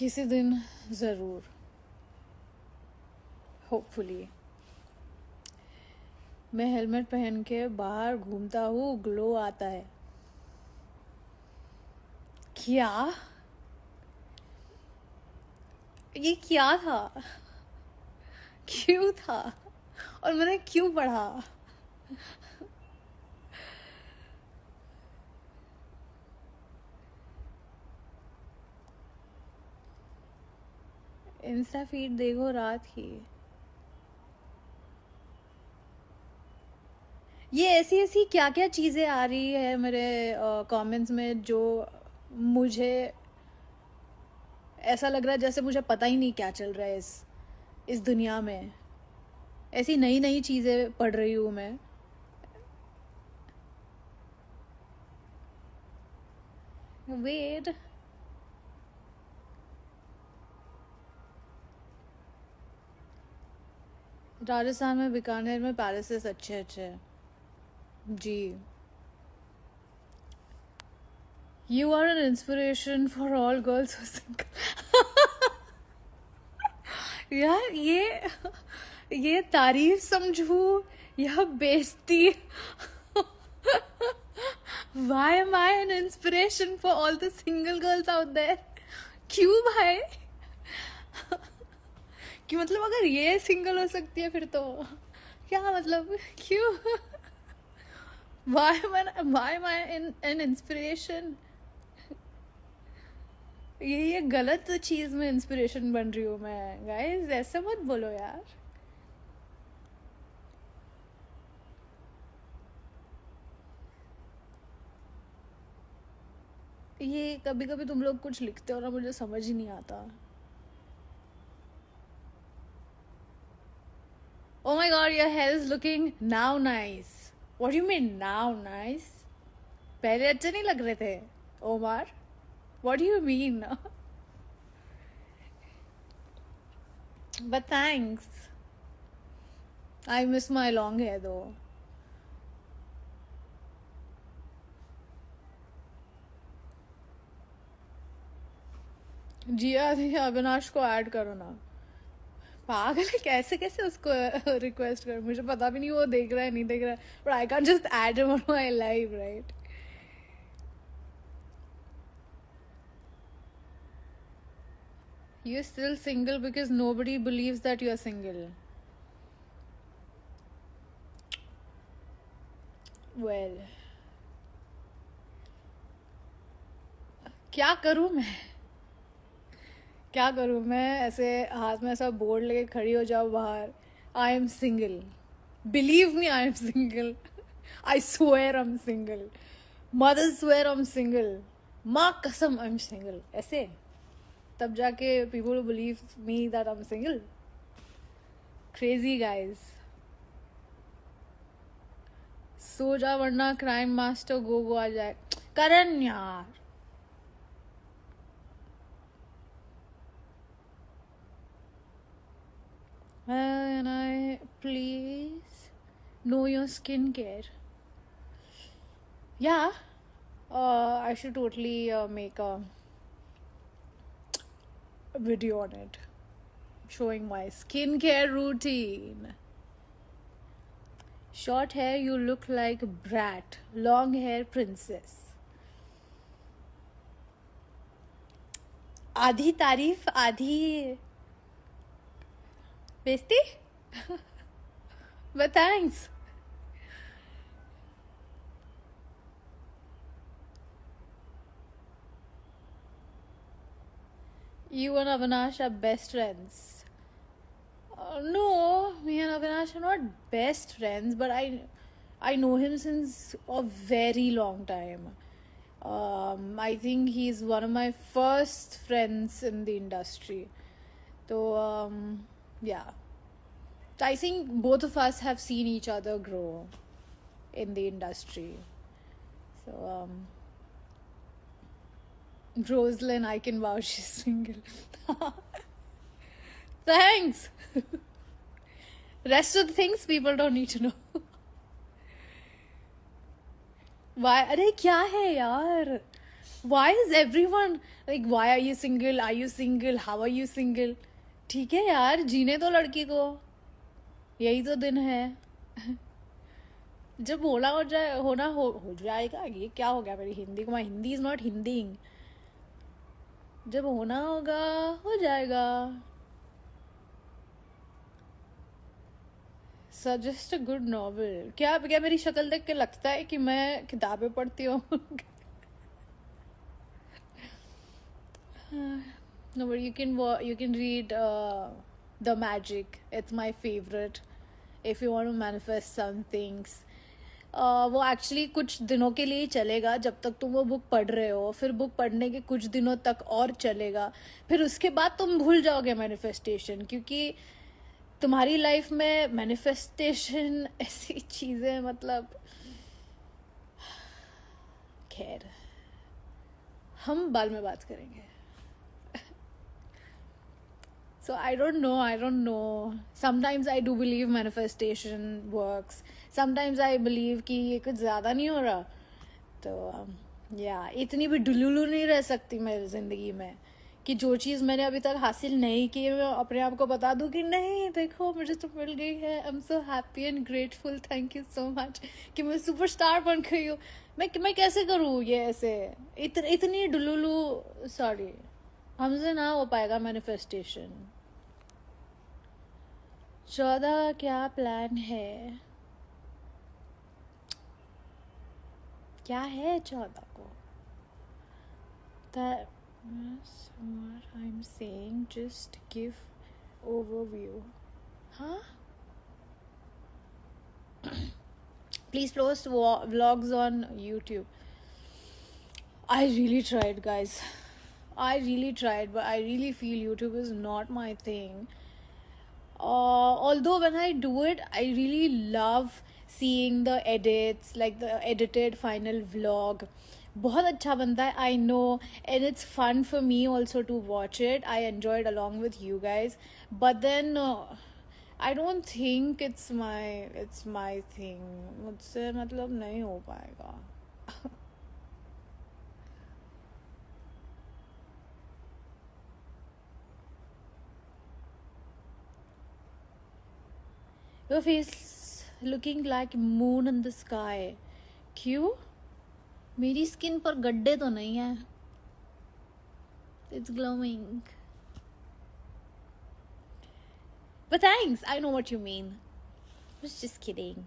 किसी दिन ज़रूर, होपफुली। मैं हेलमेट पहन के बाहर घूमता हूँ, ग्लो आता है। क्या? ये क्या था? क्यों था? और मैंने क्यों पढ़ा? इंस्टा फीड देखो रात की। ये ऐसी ऐसी क्या क्या चीज़ें आ रही है मेरे कमेंट्स में, जो मुझे ऐसा लग रहा है जैसे मुझे पता ही नहीं क्या चल रहा है इस दुनिया में। ऐसी नई नई चीज़ें पढ़ रही हूँ मैं। वेट, राजस्थान में बीकानेर में पैलेसेस अच्छे अच्छे हैं जी। You are an inspiration for all girls who single. यार ये तारीफ समझू या बेइज्जती? Why am I an inspiration for all the single girls out there? क्यों भाई? कि मतलब अगर ये सिंगल हो सकती है फिर तो क्या मतलब, क्यों? why am I an inspiration? ये गलत चीज में इंस्पिरेशन बन रही हूँ मैं। गाइस ऐसे मत बोलो यार। ये कभी कभी तुम लोग कुछ लिखते हो ना, मुझे समझ ही नहीं आता। Oh my god, your hair is looking now nice. What do you mean now nice? पहले अच्छे नहीं लग रहे थे OMR? What do you mean? But thanks. I miss my long hair though. जिया अविनाश को ऐड करो ना। पागल है, कैसे कैसे उसको रिक्वेस्ट करो? मुझे पता भी नहीं वो देख रहा है नहीं देख रहा है, but I can just add him on my live, right? You're still single because nobody believes that you're single. Well, क्या करूँ मैं? क्या करूँ मैं? ऐसे हाथ में ऐसा बोर्ड लेके खड़ी हो जाओ बाहर, I am single, believe me I am single, I swear I am single, mother swear I am single, माँ कसम आई एम सिंगल, ऐसे तब जाके people will believe me that I am single. Crazy guys. सो जा वरना crime master गो आ जाए। करण यार, and I please know your skincare. Yeah, I should totally make a video on it, showing my skincare routine. Short hair, you look like brat. Long hair, princess. आधी तारीफ आधी बेइज्जती। But thanks. You and Avinash are best friends. No, me and Avinash are not best friends, but I know him since a very long time. I think he's one of my first friends in the industry. So, yeah. So I think both of us have seen each other grow in the industry. So, Rosalind, I can vouch she's single. Thanks. Rest of the things people don't need to know. Why? अरे क्या है यार? why is everyone like, why are you single, are you single, how are you single? ठीक है यार, जीने दो लड़की को, यही तो दिन है। जब होना हो जाए, होना हो जाएगा। ये क्या हो गया मेरी हिंदी को, माई हिंदी इज नॉट हिंदी। जब होना होगा हो जाएगा। Suggest a good novel. क्या क्या मेरी शक्ल देख के लगता है कि मैं किताबें पढ़ती हूँ? No, but you can read The Magic. It's my favorite. If you want to manifest some things. वो एक्चुअली कुछ दिनों के लिए ही चलेगा, जब तक तुम वो बुक पढ़ रहे हो। फिर बुक पढ़ने के कुछ दिनों तक और चलेगा, फिर उसके बाद तुम भूल जाओगे मैनिफेस्टेशन, क्योंकि तुम्हारी लाइफ में मैनिफेस्टेशन ऐसी चीज़ें, मतलब खैर हम बाद में बात करेंगे। So I don't know. Sometimes I do believe manifestation works. Sometimes I believe कि ये कुछ ज़्यादा नहीं हो रहा। तो इतनी भी डुलुलु नहीं रह सकती मेरी ज़िंदगी में कि जो चीज़ मैंने अभी तक हासिल नहीं की मैं अपने आप को बता दूँ कि नहीं देखो मुझे तो मिल गई है। I am so happy and grateful, thank you so much कि मैं सुपरस्टार बन गई हूँ। मैं कैसे करूँ ये ऐसे इतनी डुलुलु? सॉरी, हमसे ना हो पाएगा मैनिफेस्टेशन। 14 क्या प्लान है? क्या है 14 को? That's what I'm saying. Just give overview. Huh? Please post vlogs on YouTube. I really tried, guys. I really tried, but I really feel YouTube is not my thing. Although when I do it, I really love seeing the edits, like the edited final vlog. बहुत अच्छा बनता है, I know, and it's fun for me also to watch it. I enjoy it along with you guys, but then I don't think it's my thing. मुझसे मतलब नहीं हो पाएगा। Your face looking like moon in the sky. क्यों? मेरी skin पर गड्ढे तो नहीं है। It's glowing. But thanks, I know what you mean. I was just kidding.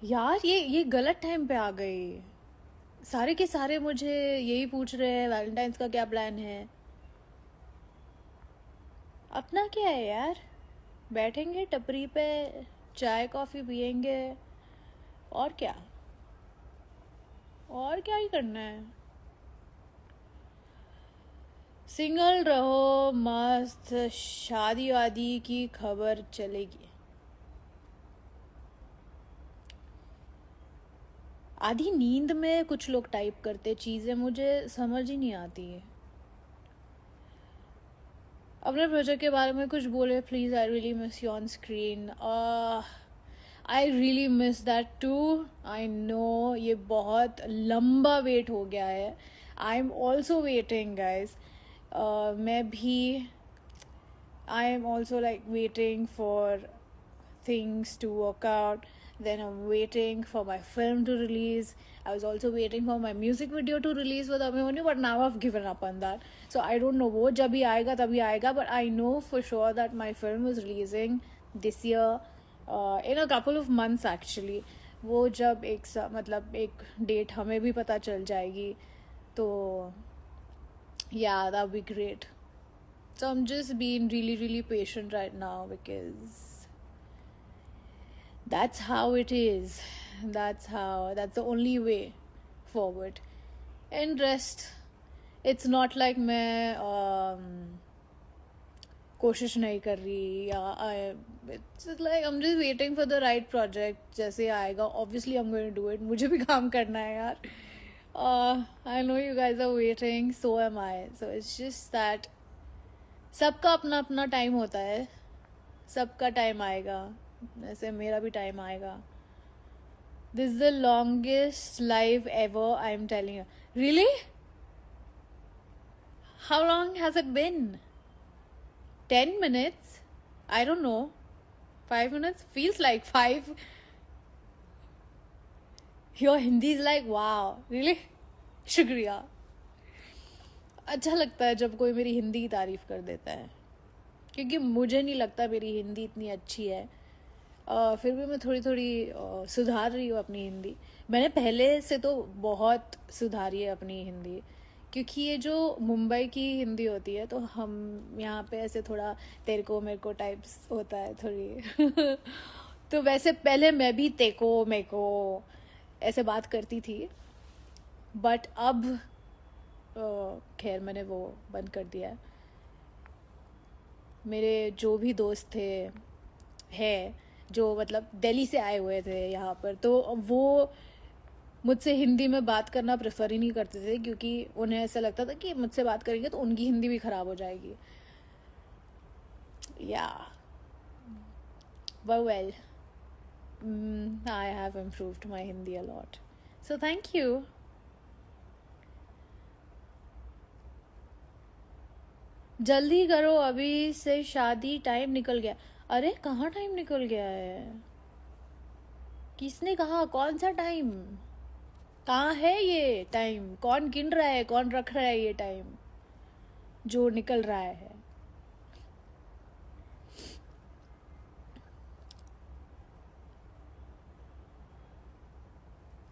यार ये गलत टाइम पे आ गई। सारे के सारे मुझे यही पूछ रहे हैं वैलेंटाइंस का क्या प्लान है। अपना क्या है यार, बैठेंगे टपरी पे, चाय कॉफ़ी पियेंगे, और क्या ही करना है। सिंगल रहो मस्त, शादी वादी की खबर चलेगी। आधी नींद में कुछ लोग टाइप करते चीज़ें, मुझे समझ ही नहीं आती है। अपने प्रोजेक्ट के बारे में कुछ बोले please. I really miss you on screen. I really miss that too. I know ये बहुत लंबा वेट हो गया है। I am also waiting guys. मैं भी I am also like waiting for things to work out. Then I'm waiting for my film to release. I was also waiting for my music video to release with Abhimanyu, but now I've given up on that. So I don't know वो जब भी आएगा तभी आएगा, but I know for sure that my film is releasing this year in a couple of months actually. वो जब मतलब एक डेट हमें भी पता चल जाएगी तो yeah, that would be great. So I'm just being really patient right now because that's how it is. That's the only way forward. And rest, it's not like मैं कोशिश नहीं कर रही या it's like I'm just waiting for the right project. जैसे आएगा obviously I'm going to do it. मुझे भी काम करना है यार। I know you guys are waiting, so am I. So it's just that सबका अपना अपना टाइम होता है, सबका टाइम आएगा, ऐसे मेरा भी टाइम आएगा। This is the longest live ever, I'm telling you. Really? How long has it been? 10 minutes? I don't know. 5 minutes? Feels like 5. Your Hindi is like, wow. Really? शुक्रिया. अच्छा लगता है जब कोई मेरी हिंदी की तारीफ कर देता है, क्योंकि मुझे नहीं लगता मेरी हिंदी इतनी अच्छी है. फिर भी मैं थोड़ी थोड़ी सुधार रही हूँ अपनी हिंदी. मैंने पहले से तो बहुत सुधारी है अपनी हिंदी, क्योंकि ये जो मुंबई की हिंदी होती है तो हम यहाँ पे ऐसे थोड़ा तेरे को मेरे को टाइप्स होता है थोड़ी. तो वैसे पहले मैं भी तेको मेरे को ऐसे बात करती थी, बट अब खैर मैंने वो बंद कर दिया है. मेरे जो भी दोस्त थे हैं जो मतलब दिल्ली से आए हुए थे यहाँ पर, तो वो मुझसे हिंदी में बात करना प्रेफर ही नहीं करते थे, क्योंकि उन्हें ऐसा लगता था कि मुझसे बात करेंगे तो उनकी हिंदी भी ख़राब हो जाएगी. या well, I have improved my Hindi a lot, so thank you. जल्दी करो, अभी से शादी, टाइम निकल गया. अरे कहाँ टाइम निकल गया है? किसने कहा? कौन सा टाइम? कहाँ है ये टाइम? कौन गिन रहा है? कौन रख रहा है ये टाइम जो निकल रहा है?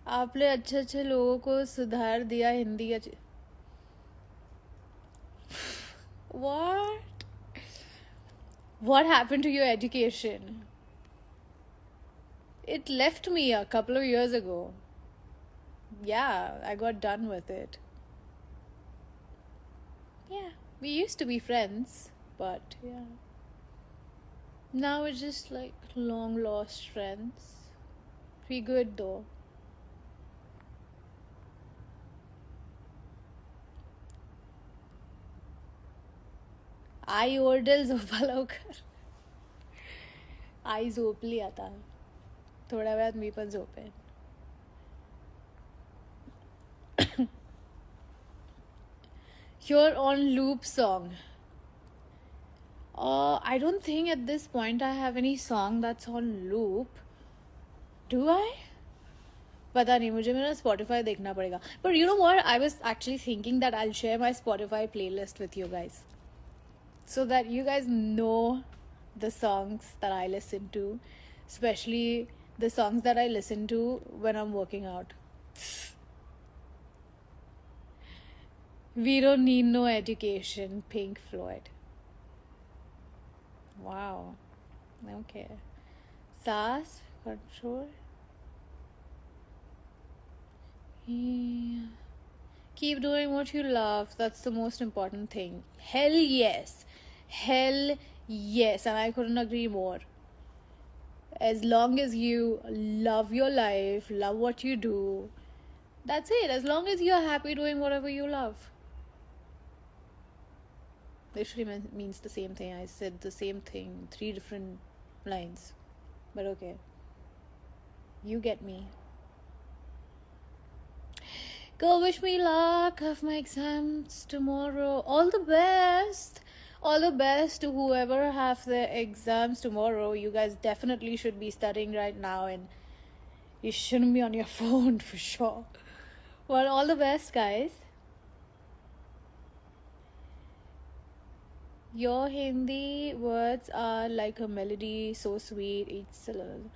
आपने अच्छे अच्छे लोगों को सुधार दिया हिंदी का. What happened to your education? It left me a couple of years ago. Yeah, I got done with it. Yeah, we used to be friends, but yeah. Now it's just like long lost friends. We good though. आई ओरडल झोपा लवकर. आई झोपली आता, थोड्या वेळात मी पण झोपेन. You're on loop song. I don't think at this point I have any song that's on loop. Do I? पता नहीं, मुझे मेरा Spotify देखना पड़ेगा. But you know what? I was actually thinking that I'll share my Spotify playlist with you guys, so that you guys know the songs that I listen to, especially the songs that I listen to when I'm working out. We don't need no education, Pink Floyd. Wow. Okay. SAS, control. Yeah. Keep doing what you love. That's the most important thing. Hell yes. Hell yes. And I couldn't agree more. As long as you love your life, love what you do, that's it. As long as you're happy doing whatever you love. Literally means the same thing. I said the same thing, 3 different lines. But okay. You get me. Go wish me luck of my exams tomorrow. All the best. All the best to whoever have their exams tomorrow. You guys definitely should be studying right now, and you shouldn't be on your phone for sure. Well, all the best, guys. Your Hindi words are like a melody, so sweet. Each syllable.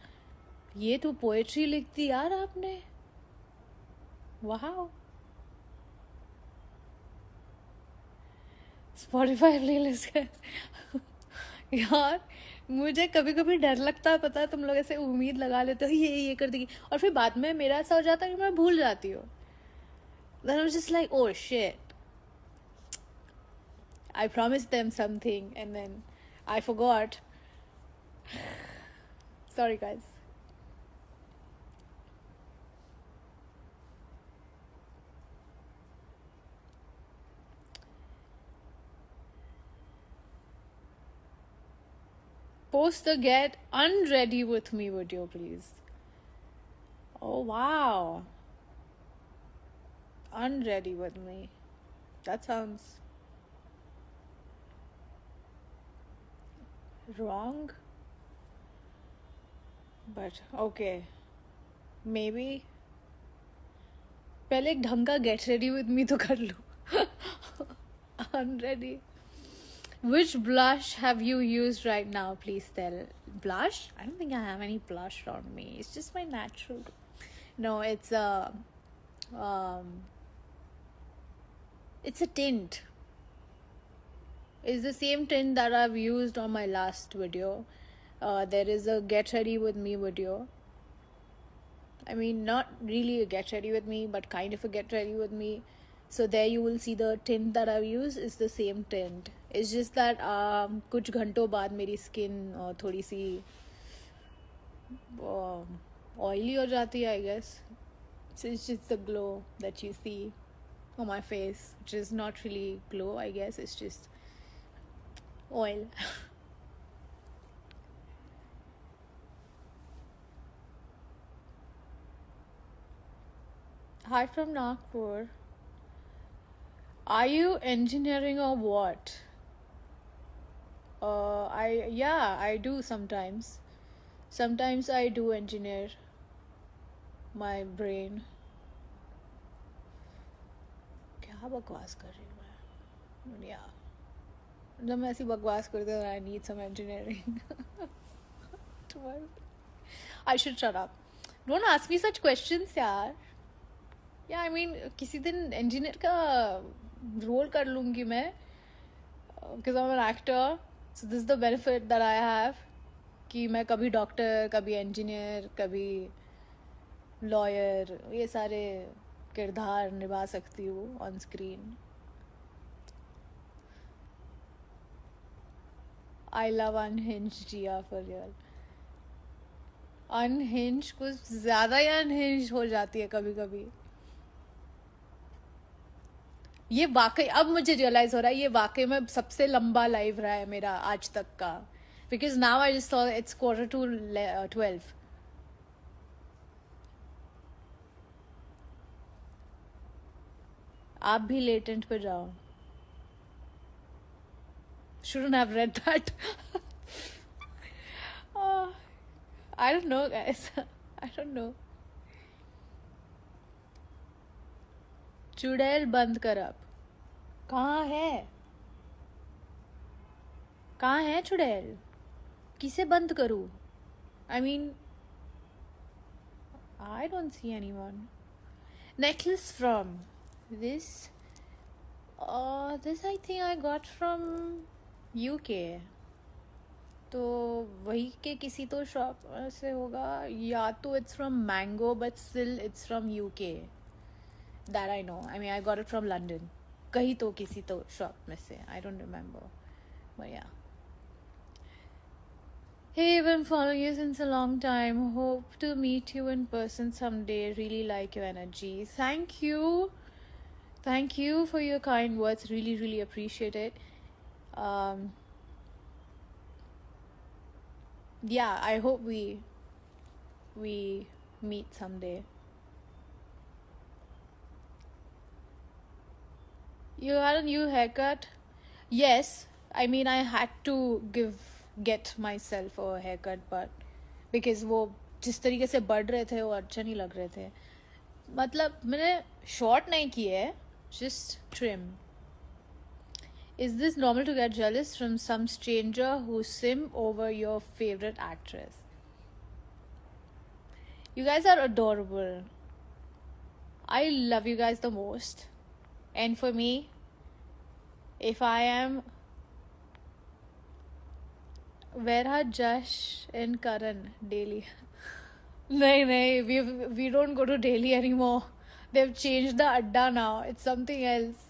ये तो poetry लिख दी यार आपने. वाह. Spotify playlist यार मुझे कभी कभी डर लगता है, पता है, तुम लोग ऐसे उम्मीद लगा लेते हो ये कर देगी, और फिर बाद में मेरा ऐसा हो जाता है कि मैं भूल जाती हूँ. Then I was just like, oh shit, I promised them something and then I forgot. Sorry guys. Post the get unready with me video, please. Oh wow. Unready with me. That sounds wrong. But okay. Maybe. पहले एक ढंग का get ready with me तो कर लो. Unready. Which blush have you used right now? Please tell. Blush? I don't think I have any blush on me. It's just my natural. No, it's it's a tint. It's the same tint that I've used on my last video. There is a get ready with me video. I mean, not really a get ready with me, but kind of a get ready with me. So there you will see the tint that I've used is the same tint. It's just that कुछ घंटों बाद मेरी skin थोड़ी सी oily हो जाती है, I guess. So it's just the glow that you see on my face, which is not really glow, I guess. It's just oil. Hi from Nagpur. Are you engineering or what? I do sometimes. Sometimes I do engineer my brain. क्या बकवास कर रही हूँ मैं? Yeah. जब मैं ऐसी बकवास करती हूँ, I need some engineering. I should shut up. Don't ask me such questions, यार. Yeah, I mean, किसी दिन engineer का role कर लूँगी मैं, because I'm an actor. So this is the benefit that I have, कि मैं कभी डॉक्टर, कभी इंजीनियर, कभी लॉयर, ये सारे किरदार निभा सकती हूँ on screen. I love Unhinged, जिया for real. Unhinged कुछ ज़्यादा ही unhinged हो जाती है कभी कभी. ये वाकई अब मुझे रियलाइज हो रहा है, ये वाकई में सबसे लंबा लाइव रहा है मेरा आज तक का, because now I just saw it's 11:45. आप भी लेटेंट पे जाओ. Shouldn't have read that. I don't know, guys. I don't know. चुड़ैल बंद कर अब. कहाँ है? कहाँ है चुड़ैल? किसे बंद करूँ? I mean, I don't see anyone. Necklace from this. This I think I got from UK. तो वही के किसी तो शॉप से होगा, या तो it's from Mango, but still it's from UK. That I know. I mean, I got it from London. कहीं तो किसी तो शॉप में से. I don't remember. But yeah. Hey, been following you since a long time. Hope to meet you in person someday. Really like your energy. Thank you. Thank you for your kind words. Really, really appreciate it. Yeah, I hope we meet someday. You had a new haircut? Yes. I mean, I had to get myself a haircut, but because वो जिस तरीके से बढ़ रहे थे वो अच्छे नहीं लग रहे थे. मतलब मैंने शॉर्ट नहीं किए है, just trim. Is this normal to get jealous from some stranger who sim over your favorite actress? You guys are adorable. I love you guys the most. And for me, if I am... Where are Jash and Karan daily? No, we don't go to Delhi anymore. They've changed the adda now. It's something else.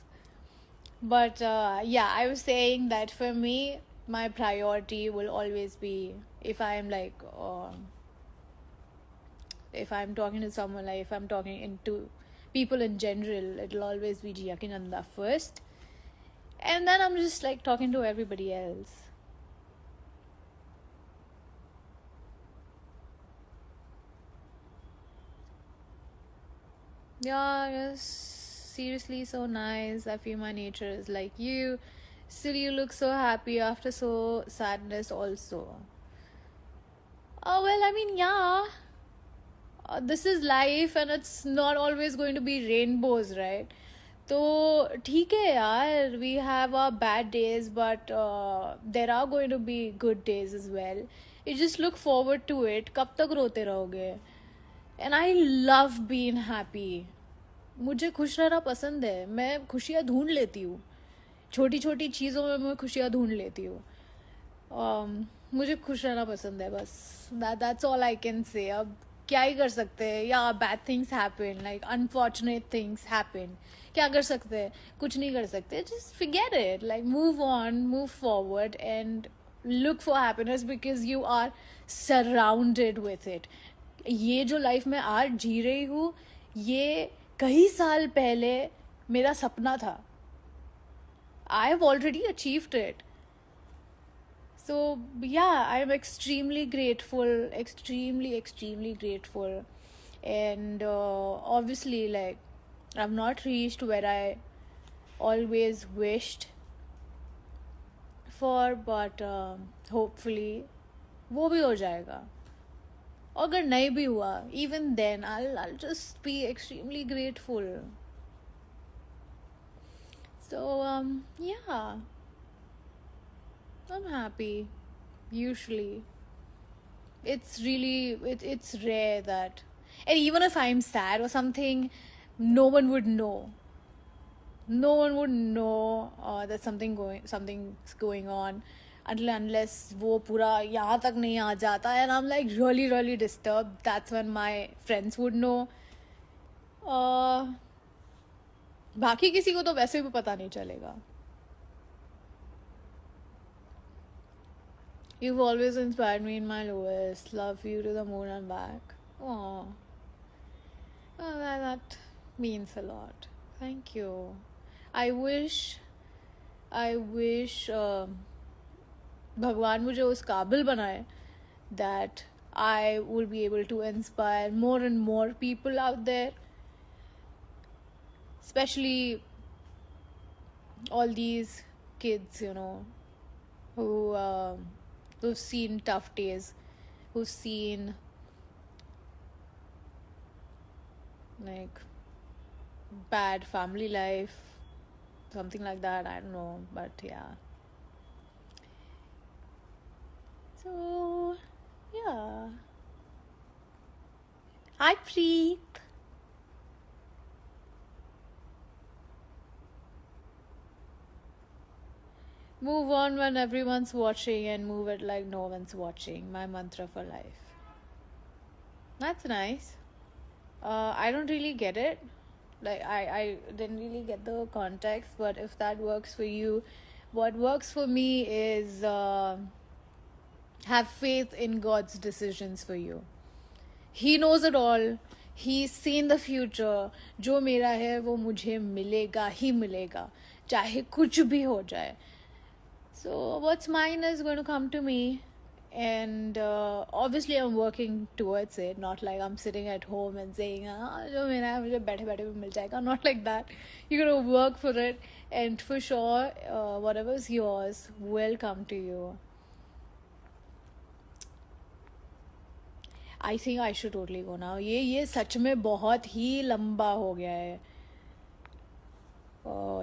But yeah, I was saying that for me, my priority will always be, if I'm like, if I'm talking to someone, like if I'm talking into people in general, it'll always be Jia Ki Nanda first. And then I'm just like talking to everybody else. Yeah, yes, seriously, so nice. I feel my nature is like you. Still, you look so happy after so sadness, also. Oh, well, I mean, yeah, this is life and it's not always going to be rainbows, right? तो ठीक है यार, we have our bad days, but there are going to be good days as well. You just look forward to it. कब तक रोते रहोगे? And I love being happy. मुझे खुश रहना पसंद है. मैं खुशियाँ ढूंढ लेती हूँ. छोटी छोटी चीज़ों में मैं खुशियाँ ढूंढ लेती हूँ. मुझे खुश रहना पसंद है बस. That's all I can say. अब क्या ही कर सकते हैं? या bad things happen, like unfortunate things happen. क्या कर सकते हैं? कुछ नहीं कर सकते. Just forget it, like move on, move forward and look for happiness because you are surrounded with it. ये जो लाइफ में आज जी रही हूँ, ये कई साल पहले मेरा सपना था. I have already achieved it. So yeah, I'm extremely grateful, extremely grateful. And obviously, like, I've not reached where I always wished for, but hopefully वो भी हो जाएगा. और अगर नहीं भी हुआ, even then I'll just be extremely grateful. So yeah, I'm happy. Usually it's rare that, and even if I'm sad or something, no one would know. No one would know that something's going on unless वो पूरा यहाँ तक नहीं आ जाता, and I'm like really disturbed. That's when my friends would know. बाकी किसी को तो वैसे भी पता नहीं चलेगा. You've always inspired me in my lowest. Love you to the moon and back. Aww. Oh, that means a lot. Thank you. I wish भगवान मुझे उस काबिल बनाए that I will be able to inspire more and more people out there, especially all these kids, you know, who've seen tough days, who've seen like bad family life, something like that. I don't know, but yeah. So yeah. Hi Preet. Move on when everyone's watching and move it like no one's watching. My mantra for life. That's nice. I don't really get it. Like, I didn't really get the context, but if that works for you, what works for me is have faith in God's decisions for you. He knows it all. He's seen the future. जो मेरा है वो मुझे मिलेगा ही मिलेगा, चाहे कुछ भी हो जाए. So what's mine is going to come to me. And obviously I'm working towards it. Not like I'm sitting at home and saying जो मेरा है मुझे बैठे बैठे भी मिल जाएगा. Not like that. You're going to work for it, and for sure whatever's yours will come to you. I think I should totally go now. ये सच में बहुत ही लंबा हो गया है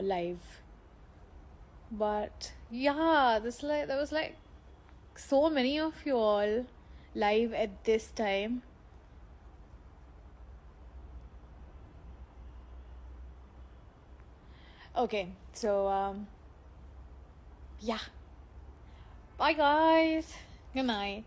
live. But yeah, there was like so many of you all live at this time. Okay, so yeah. Bye guys. Good night.